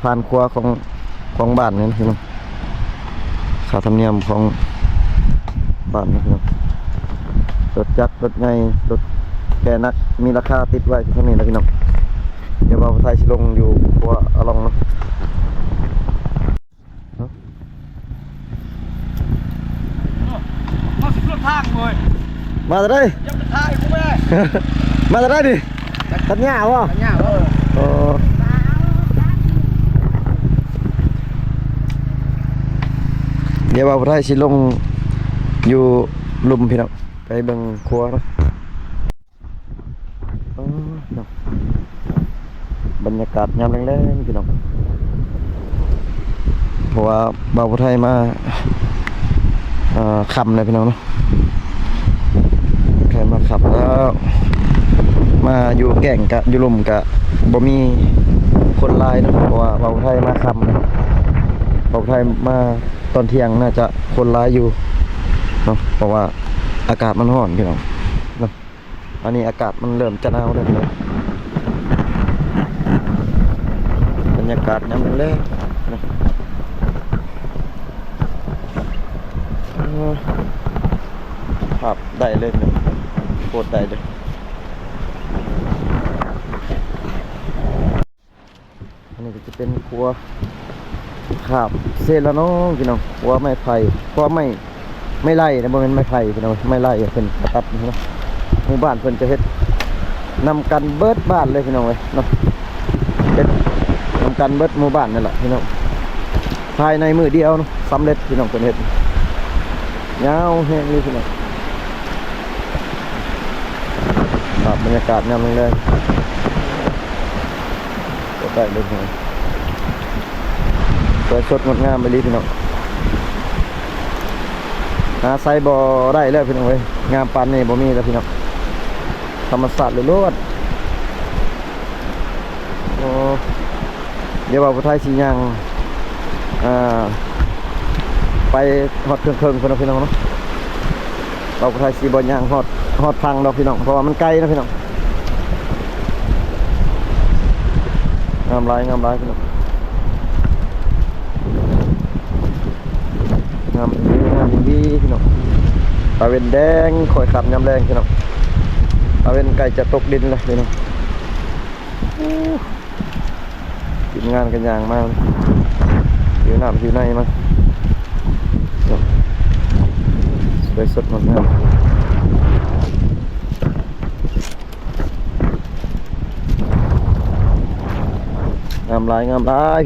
ผ่านครัวของบ้านนี่นะพี่น้องค่าธรรมเนียมของบ้านนะพี่น้องรถจักรรถใหญ่รถแกนักมีราคาติดไว้ที่ข้างนี้นะพี่น้องเดี๋ยวว่าไทยสิลงอยู่ครัวอลองเนาะมาสิเพื่อนทางเลย มาจะได้ ยังเป็นทางกูไม่ได้ มาจะได้ดิตัดหญ้าวะ เนี่ยโอ้เดี๋ยวว่าไทยสิลงอยู่ลุมพี่น้องไปเบิ่งครัวเนาะอ๋อเนาะบรรยากาศยามแรงๆพี่น้องเพราะว่าบ่าวไทยมาค่ำเลยพี่น้องเนาะแค่มาขับแล้วมาอยู่แก่งกะอยู่ลุมกะบ่มีคนหลายเนาะเพราะว่าบ่าวไทยมาค่ำนะบ่าวไทยมาตอนเที่ยงน่าจะคนหลายอยู่เนาะเพราะว่าอากาศมันร้อนพี่น้องเนาะอันนี้อากาศมันเริ่มจะหนาวแล้วพี่น้องบรรยากาศยามแรงๆเนาะภาพได้เลยเนี่ยโคตรได้เลยอันนี้ก็จะเป็นครัวขาบเซลาน้องพี่น้องครัวไม้ไผ่ครัวไม่ไล่นะบ่เป็นไม้ไผ่พี่น้องไม่ไล่เป็นกระตัดนะหมู่บ้านเพิ่นจะเฮ็ดนำกันเบิดบ้านเลยพี่น้องเว้ยเนาะเฮ็ดนำกันเบิดหมู่บ้านนั่นแหละพี่น้องภายในมือเดียวเนาะสำเร็จพี่น้องเพิ่นเฮ็ดยาวแห้งเลยพี่น้องครับบรรยากาศยามแรงๆก็ได้เลยพี่น้องสวยสดงดงามไปเลยพี่น้องหาไซบ่ได้แล้วพี่น้องเว้ยงามปานนี้บ่มีแล้วพี่น้องธรรมศาสตร์เลยโลดโอ้เดี๋ยวว่าผู้ไทยสิยังไปฮอดเครื่องๆพุ่นนะพี่น้องเนาะเราผู้ไทยสิบ่ย่างฮอดพังดอกพี่น้องเพราะว่ามันไกลนะพี่น้องงามหลายพี่น้องงามดีพี่น้องตาเวนแดงคอยขับยำแรงพี่น้องตาเวนไก่จะตกดินเลยพี่น้องกินงานกันอย่างมากผิวหน้าผิวในมาสวยสดงดงามงามหลาย